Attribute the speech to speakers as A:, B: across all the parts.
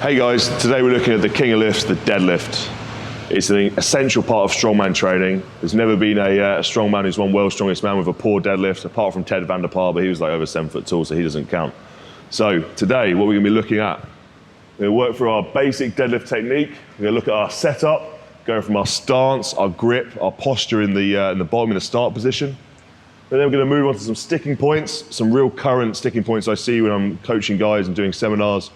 A: Hey guys, today we're looking at the king of lifts, the deadlift. It's an essential part of strongman training. There's never been a strongman who's won World's Strongest Man with a poor deadlift, apart from Ted Van der Paar, but he was like over 7 foot tall, so he doesn't count. So today, what we're gonna be looking at, we're gonna work through our basic deadlift technique. We're gonna look at our setup, going from our stance, our grip, our posture in the bottom in the start position. And then we're gonna move on to some sticking points, some real current sticking points I see when I'm coaching guys and doing seminars,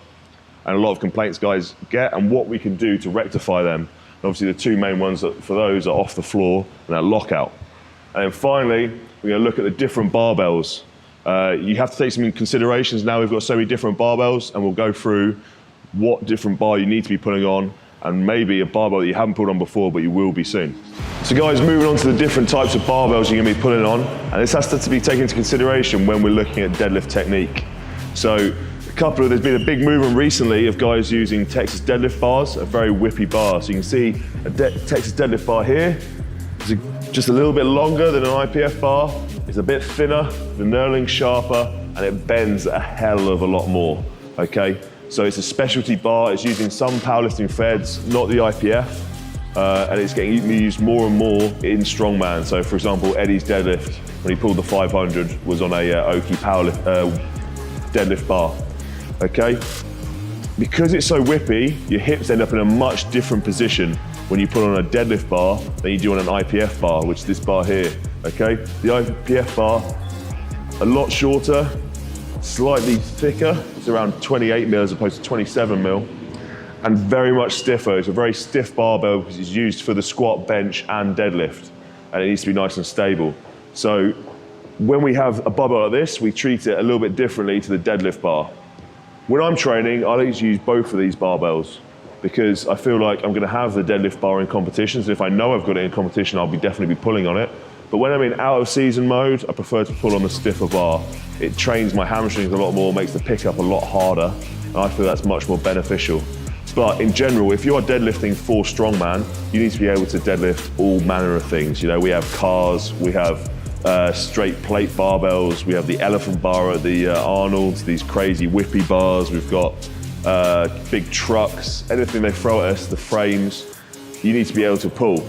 A: and a lot of complaints guys get, and what we can do to rectify them. And obviously the two main ones for those are off the floor and that lockout. And then finally, we're gonna look at the different barbells. You have to take some considerations now. We've got so many different barbells, and we'll go through what different bar you need to be putting on, and maybe a barbell that you haven't put on before, but you will be soon. So guys, moving on to the different types of barbells you're gonna be putting on, and this has to be taken into consideration when we're looking at deadlift technique. So there's been a big movement recently of guys using Texas deadlift bars, a very whippy bar. So you can see a Texas deadlift bar here. It's just a little bit longer than an IPF bar. It's a bit thinner, the knurling's sharper, and it bends a hell of a lot more, okay? So it's a specialty bar. It's using some powerlifting threads, not the IPF, and it's getting used more and more in strongman. So for example, Eddie's deadlift, when he pulled the 500, was on a Oki deadlift bar. Okay? Because it's so whippy, your hips end up in a much different position when you put on a deadlift bar than you do on an IPF bar, which is this bar here, okay? The IPF bar, a lot shorter, slightly thicker. It's around 28 mil as opposed to 27 mil, and very much stiffer. It's a very stiff barbell because it's used for the squat, bench, and deadlift, and it needs to be nice and stable. So when we have a barbell like this, we treat it a little bit differently to the deadlift bar. When I'm training, I like to use both of these barbells because I feel like I'm gonna have the deadlift bar in competitions. If I know I've got it in competition, I'll definitely be pulling on it. But when I'm in out of season mode, I prefer to pull on the stiffer bar. It trains my hamstrings a lot more, makes the pickup a lot harder, and I feel that's much more beneficial. But in general, if you're deadlifting for strongman, you need to be able to deadlift all manner of things. You know, we have cars, we have straight plate barbells, we have the elephant bar at the Arnold's, these crazy whippy bars, we've got big trucks, anything they throw at us, the frames, you need to be able to pull.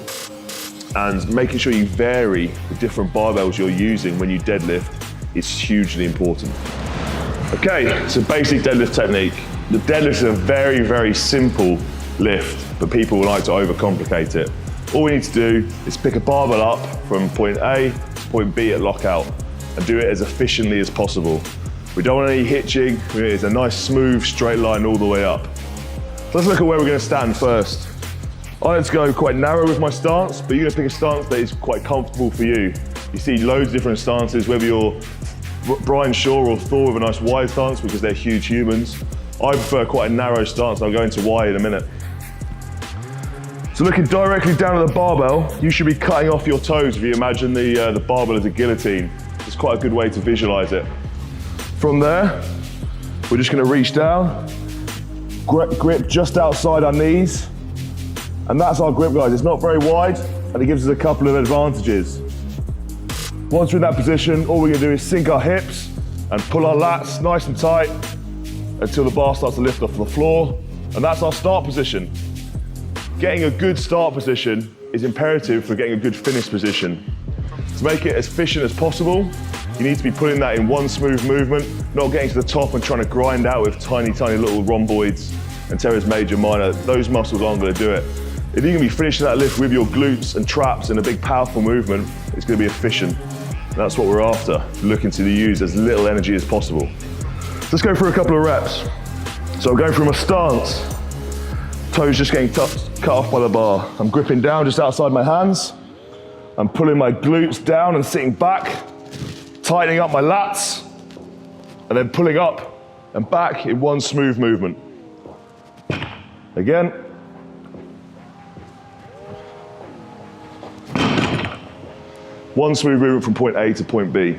A: And making sure you vary the different barbells you're using when you deadlift is hugely important. Okay, so basic deadlift technique. The deadlift is a very, very simple lift, but people like to overcomplicate it. All we need to do is pick a barbell up from point A to point B at lockout and do it as efficiently as possible. We don't want any hitching. It's a nice, smooth, straight line all the way up. So let's look at where we're gonna stand first. I like to go quite narrow with my stance, but you're gonna pick a stance that is quite comfortable for you. You see loads of different stances, whether you're Brian Shaw or Thor with a nice wide stance because they're huge humans. I prefer quite a narrow stance. I'll go into why in a minute. So looking directly down at the barbell, you should be cutting off your toes if you imagine the barbell as a guillotine. It's quite a good way to visualize it. From there, we're just gonna reach down, grip just outside our knees, and that's our grip, guys. It's not very wide, and it gives us a couple of advantages. Once we're in that position, all we're gonna do is sink our hips and pull our lats nice and tight until the bar starts to lift off the floor, and that's our start position. Getting a good start position is imperative for getting a good finish position. To make it as efficient as possible, you need to be putting that in one smooth movement, not getting to the top and trying to grind out with tiny, tiny little rhomboids and teres major, minor. Those muscles aren't gonna do it. If you're gonna be finishing that lift with your glutes and traps in a big, powerful movement, it's gonna be efficient. That's what we're after, looking to use as little energy as possible. Let's go through a couple of reps. So I'm going from a stance, toes just getting cut off by the bar. I'm gripping down just outside my hands. I'm pulling my glutes down and sitting back, tightening up my lats, and then pulling up and back in one smooth movement. Again. One smooth movement from point A to point B.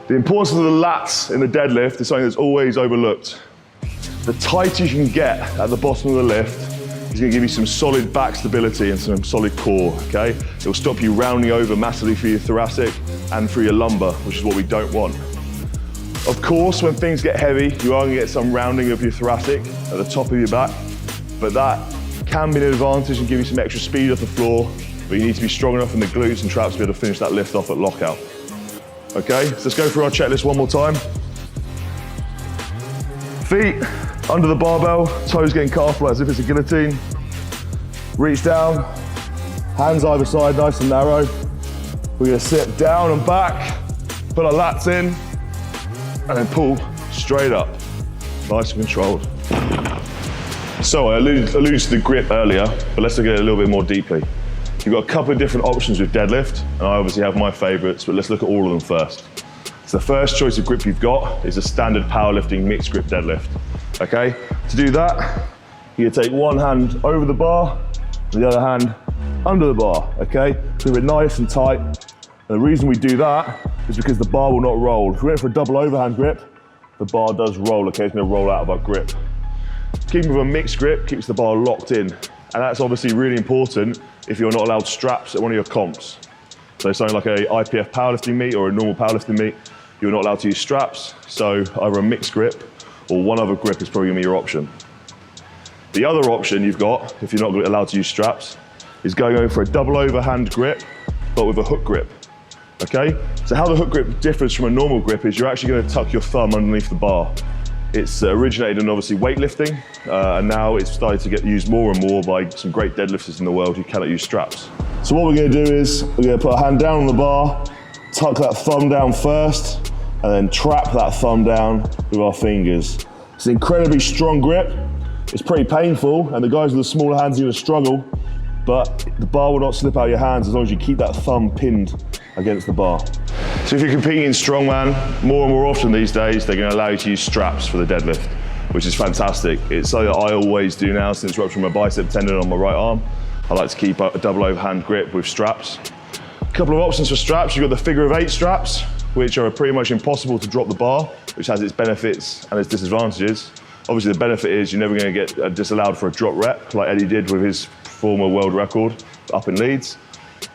A: The importance of the lats in the deadlift is something that's always overlooked. The tighter you can get at the bottom of the lift is going to give you some solid back stability and some solid core, okay? It will stop you rounding over massively for your thoracic and for your lumbar, which is what we don't want. Of course, when things get heavy, you are gonna get some rounding of your thoracic at the top of your back, but that can be an advantage and give you some extra speed off the floor, but you need to be strong enough in the glutes and traps to be able to finish that lift off at lockout. Okay, so let's go through our checklist one more time. Feet under the barbell, toes getting calf as if it's a guillotine. Reach down, hands either side, nice and narrow. We're gonna sit down and back, put our lats in, and then pull straight up, nice and controlled. So I alluded to the grip earlier, but let's look at it a little bit more deeply. You've got a couple of different options with deadlift, and I obviously have my favorites, but let's look at all of them first. So the first choice of grip you've got is a standard powerlifting mixed grip deadlift, okay? To do that, you take one hand over the bar, and the other hand under the bar, okay? So we're nice and tight. And the reason we do that is because the bar will not roll. If we went for a double overhand grip, the bar does roll, okay? It's gonna roll out of our grip. Keeping with a mixed grip keeps the bar locked in. And that's obviously really important if you're not allowed straps at one of your comps. So something like a IPF powerlifting meet or a normal powerlifting meet, you're not allowed to use straps. So either a mixed grip or one other grip is probably gonna be your option. The other option you've got, if you're not allowed to use straps, is going over for a double overhand grip, but with a hook grip, okay? So how the hook grip differs from a normal grip is you're actually gonna tuck your thumb underneath the bar. It's originated in obviously weightlifting, and now it's started to get used more and more by some great deadlifters in the world who cannot use straps. So what we're gonna do is, we're gonna put our hand down on the bar, tuck that thumb down first, and then trap that thumb down with our fingers. It's an incredibly strong grip. It's pretty painful, and the guys with the smaller hands are gonna struggle, but the bar will not slip out of your hands as long as you keep that thumb pinned against the bar. So if you're competing in strongman, more and more often these days, they're gonna allow you to use straps for the deadlift, which is fantastic. It's something that I always do now since rupturing my bicep tendon on my right arm. I like to keep a double overhand grip with straps. A couple of options for straps. You've got the figure of 8 straps, which are pretty much impossible to drop the bar, which has its benefits and its disadvantages. Obviously the benefit is you're never gonna get disallowed for a drop rep, like Eddie did with his former world record up in Leeds.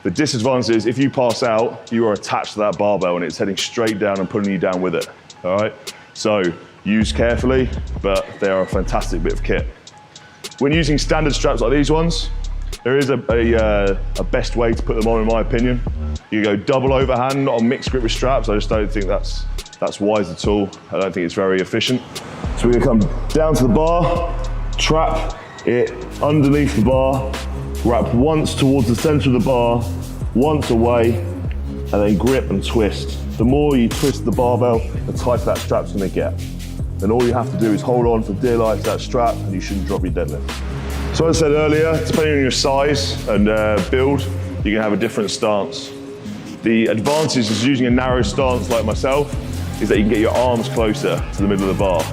A: The disadvantage is if you pass out, you are attached to that barbell and it's heading straight down and pulling you down with it, all right? So use carefully, but they are a fantastic bit of kit. When using standard straps like these ones, there is a best way to put them on in my opinion. You go double overhand, not a mixed grip with straps. I just don't think that's wise at all. I don't think it's very efficient. So we're gonna come down to the bar, trap it underneath the bar, wrap once towards the center of the bar, once away, and then grip and twist. The more you twist the barbell, the tighter that strap's gonna get. Then all you have to do is hold on for dear life to that strap, and you shouldn't drop your deadlift. So as I said earlier, depending on your size and build, you can have a different stance. The advantage is using a narrow stance like myself is that you can get your arms closer to the middle of the bar.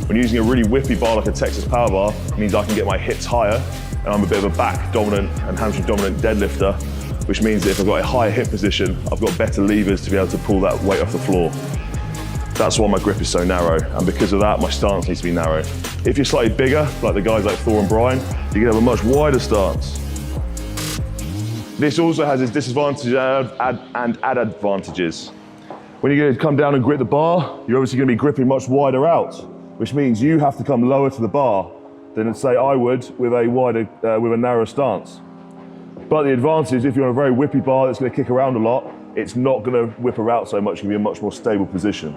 A: When using a really whippy bar like a Texas power bar, it means I can get my hips higher, and I'm a bit of a back dominant and hamstring dominant deadlifter, which means that if I've got a higher hip position, I've got better levers to be able to pull that weight off the floor. That's why my grip is so narrow, and because of that, my stance needs to be narrow. If you're slightly bigger, like the guys like Thor and Brian, you can have a much wider stance. This also has its disadvantages and advantages. When you're going to come down and grip the bar, you're obviously going to be gripping much wider out, which means you have to come lower to the bar than say I would with a narrow stance. But the advantage is if you're on a very whippy bar that's going to kick around a lot, it's not going to whip around so much, you'll be in a much more stable position.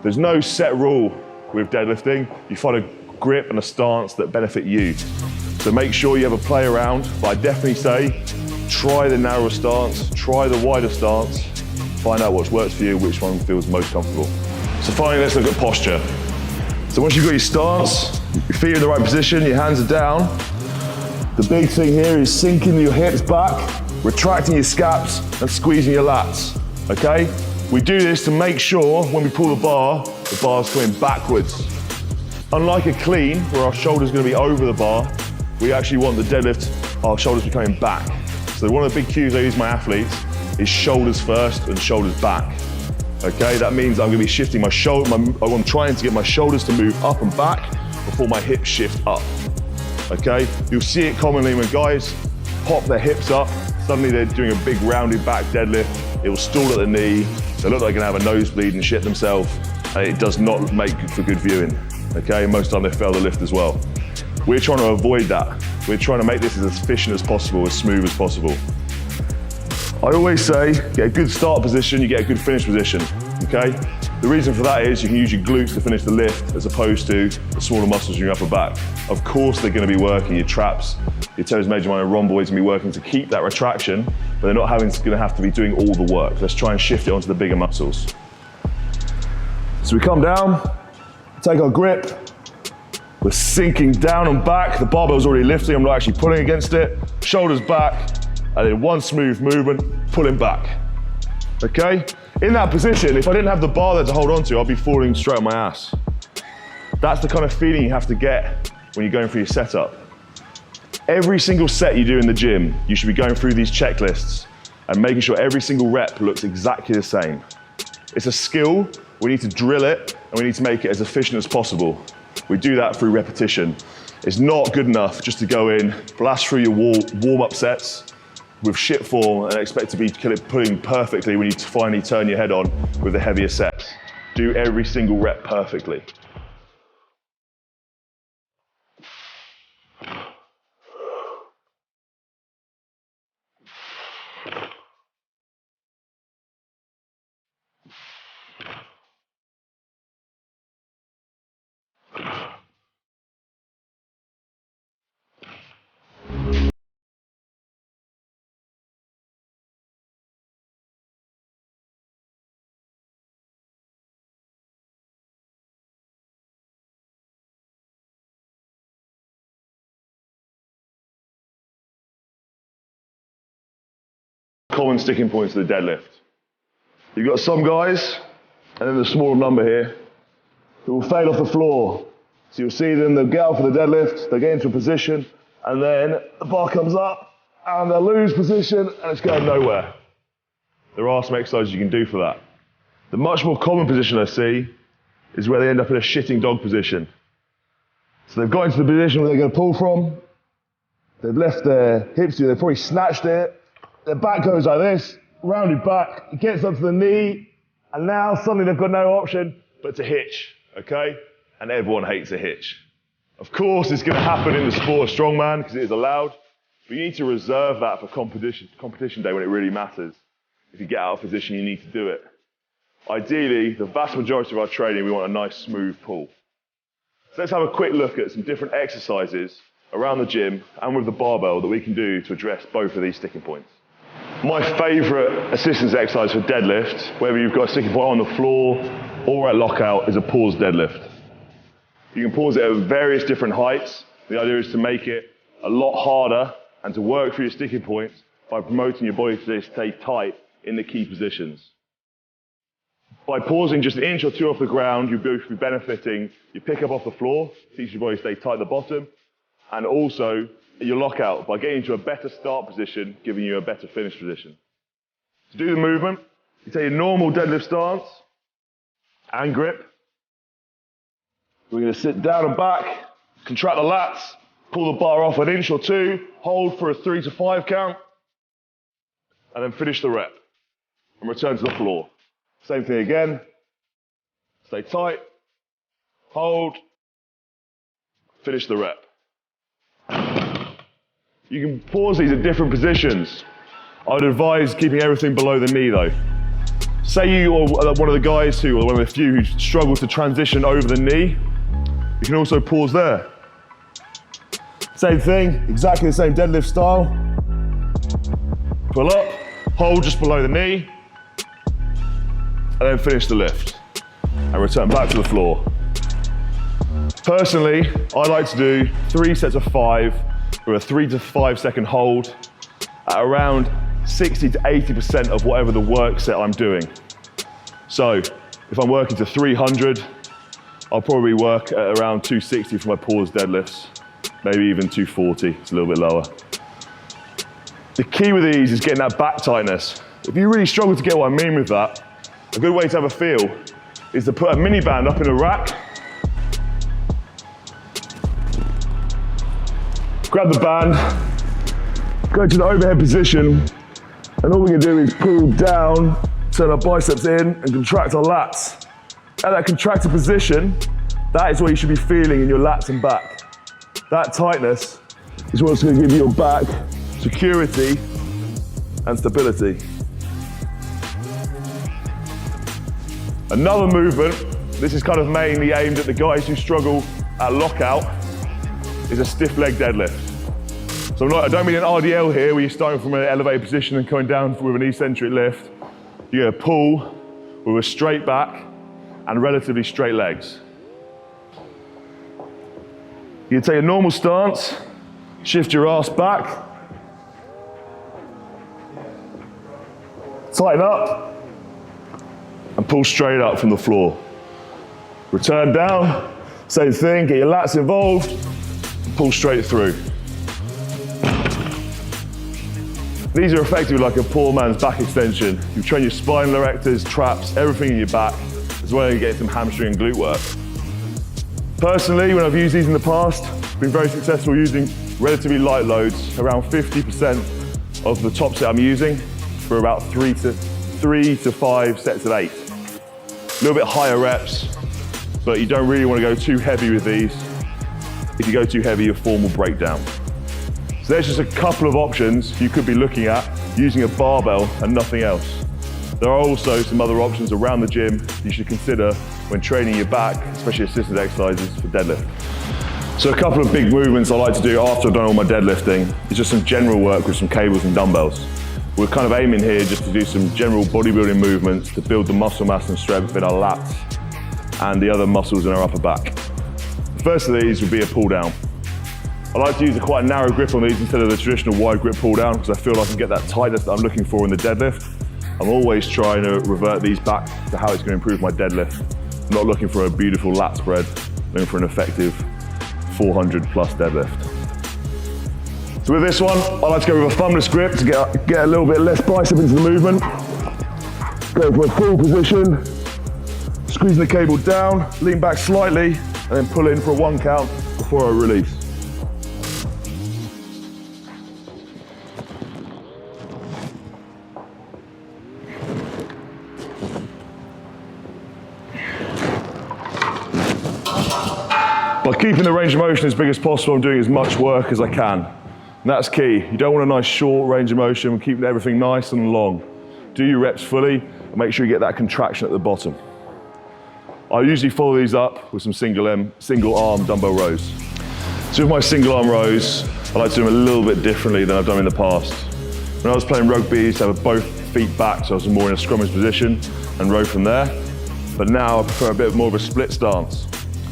A: There's no set rule with deadlifting. You find a grip and a stance that benefit you. So make sure you have a play around, but I definitely say try the narrow stance, try the wider stance, find out what works for you, which one feels most comfortable. So finally, let's look at posture. So once you've got your stance, your feet are in the right position, your hands are down, the big thing here is sinking your hips back, retracting your scaps, and squeezing your lats, okay? We do this to make sure when we pull the bar's coming backwards. Unlike a clean, where our shoulder's gonna be over the bar, we actually want the deadlift, our shoulders to be coming back. So one of the big cues I use my athletes is shoulders first and shoulders back. Okay, that means I'm gonna be shifting my shoulder, I'm trying to get my shoulders to move up and back before my hips shift up. Okay, you'll see it commonly when guys pop their hips up, suddenly they're doing a big rounded back deadlift, it will stall at the knee, they look like they're gonna have a nosebleed and shit themselves. and it does not make for good viewing, okay? Most of the time they fail the lift as well. We're trying to avoid that. We're trying to make this as efficient as possible, as smooth as possible. I always say, get a good start position, you get a good finish position, okay? The reason for that is you can use your glutes to finish the lift as opposed to the smaller muscles in your upper back. Of course they're going to be working, your traps, your toes major, minor, rhomboids going to be working to keep that retraction, but they're not going to have to be doing all the work. Let's try and shift it onto the bigger muscles. So we come down, take our grip, we're sinking down and back, the barbell's already lifting, I'm not actually pulling against it, shoulders back, and then one smooth movement, pulling back, okay? In that position, if I didn't have the bar there to hold on to, I'd be falling straight on my ass. That's the kind of feeling you have to get when you're going through your setup. Every single set you do in the gym, you should be going through these checklists and making sure every single rep looks exactly the same. It's a skill, we need to drill it, and we need to make it as efficient as possible. We do that through repetition. It's not good enough just to go in, blast through your warm-up sets with shit form and expect to be pulling perfectly when you finally turn your head on with the heavier sets. Do every single rep perfectly. Common sticking points to the deadlift. You've got some guys, and then the smaller number here, who will fail off the floor. So you'll see them, they'll get out for the deadlift, they'll get into a position, and then the bar comes up, and they'll lose position, and it's going nowhere. There are some exercises you can do for that. The much more common position I see is where they end up in a shitting dog position. So they've got into the position where they're going to pull from, they've left their hips, they've probably snatched it, their back goes like this, rounded back, it gets up to the knee, and now suddenly they've got no option but to hitch, okay? And everyone hates a hitch. Of course it's going to happen in the sport of strongman because it is allowed, but you need to reserve that for competition day when it really matters. If you get out of position, you need to do it. Ideally, the vast majority of our training, we want a nice smooth pull. So let's have a quick look at some different exercises around the gym and with the barbell that we can do to address both of these sticking points. My favourite assistance exercise for deadlift, whether you've got a sticking point on the floor or at lockout, is a pause deadlift. You can pause it at various different heights. The idea is to make it a lot harder and to work through your sticking points by promoting your body to stay tight in the key positions. By pausing just an inch or two off the ground, you'll both be benefiting your pickup off the floor, teach your body to stay tight at the bottom, and also your lockout by getting into a better start position, giving you a better finish position. To do the movement, you take your normal deadlift stance and grip. We're going to sit down and back, contract the lats, pull the bar off an inch or two, hold for a 3 to 5 count, and then finish the rep and return to the floor. Same thing again. Stay tight, hold, finish the rep. You can pause these at different positions. I'd advise keeping everything below the knee though. Say you are one of the guys or one of the few who struggle to transition over the knee, you can also pause there. Same thing, exactly the same deadlift style. Pull up, hold just below the knee, and then finish the lift. And return back to the floor. Personally, I like to do 3 sets of 5 with a 3 to 5 second hold at around 60 to 80% of whatever the work set I'm doing. So if I'm working to 300, I'll probably work at around 260 for my pause deadlifts, maybe even 240, it's a little bit lower. The key with these is getting that back tightness. If you really struggle to get what I mean with that, a good way to have a feel is to put a mini band up in a rack, grab the band, go to the overhead position, and all we can do is pull down, turn our biceps in, and contract our lats. At that contracted position, that is what you should be feeling in your lats and back. That tightness is what's going to give your back security and stability. Another movement, this is kind of mainly aimed at the guys who struggle at lockout, is a stiff leg deadlift. So I don't mean an RDL here where you're starting from an elevated position and coming down with an eccentric lift. You're going to pull with a straight back and relatively straight legs. You take a normal stance, shift your ass back, tighten up, and pull straight up from the floor. Return down, same thing, get your lats involved, pull straight through. These are effectively like a poor man's back extension. You train your spinal erectors, traps, everything in your back, as well as getting some hamstring and glute work. Personally, when I've used these in the past, I've been very successful using relatively light loads, around 50% of the top set I'm using, for about 3 to 5 sets of 8. A little bit higher reps, but you don't really want to go too heavy with these. If you go too heavy, your form will break down. So there's just a couple of options you could be looking at using a barbell and nothing else. There are also some other options around the gym you should consider when training your back, especially assisted exercises for deadlift. So a couple of big movements I like to do after I've done all my deadlifting is just some general work with some cables and dumbbells. We're kind of aiming here just to do some general bodybuilding movements to build the muscle mass and strength in our lats and the other muscles in our upper back. The first of these would be a pull down. I like to use quite a narrow grip on these instead of the traditional wide grip pull down because I feel I can get that tightness that I'm looking for in the deadlift. I'm always trying to revert these back to how it's going to improve my deadlift. I'm not looking for a beautiful lat spread, I'm looking for an effective 400 plus deadlift. So with this one, I like to go with a thumbless grip to get a little bit less bicep into the movement. Go for a full position, squeezing the cable down, lean back slightly, and then pull in for a 1 count before I release. By keeping the range of motion as big as possible, I'm doing as much work as I can. And that's key. You don't want a nice short range of motion, keep everything nice and long. Do your reps fully, and make sure you get that contraction at the bottom. I usually follow these up with some single arm dumbbell rows. So with my single arm rows, I like to do them a little bit differently than I've done in the past. When I was playing rugby, I used to have both feet back, so I was more in a scrummage position and row from there. But now I prefer a bit more of a split stance.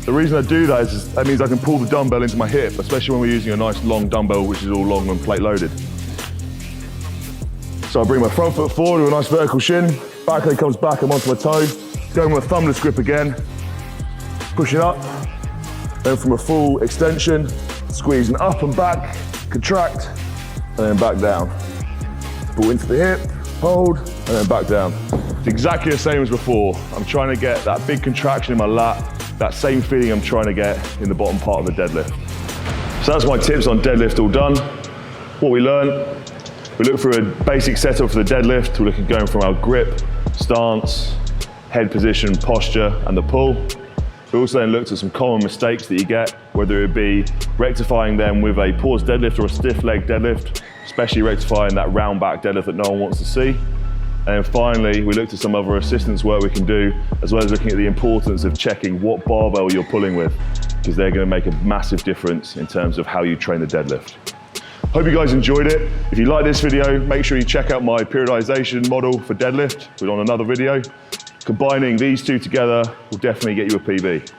A: The reason I do that is that means I can pull the dumbbell into my hip, especially when we're using a nice long dumbbell, which is all long and plate loaded. So I bring my front foot forward with a nice vertical shin, back leg comes back, I'm onto my toe, going with a thumbless grip again, pushing up, then from a full extension, squeezing up and back, contract, and then back down. Pull into the hip, hold, and then back down. It's exactly the same as before. I'm trying to get that big contraction in my lat, that same feeling I'm trying to get in the bottom part of the deadlift. So that's my tips on deadlift all done. What we learned, we look for a basic setup for the deadlift. We're looking going from our grip, stance, head position, posture, and the pull. We also then looked at some common mistakes that you get, whether it be rectifying them with a pause deadlift or a stiff leg deadlift, especially rectifying that round back deadlift that no one wants to see. And then finally, we looked at some other assistance work we can do, as well as looking at the importance of checking what barbell you're pulling with, because they're going to make a massive difference in terms of how you train the deadlift. Hope you guys enjoyed it. If you like this video, make sure you check out my periodization model for deadlift. We're on another video. Combining these two together will definitely get you a PB.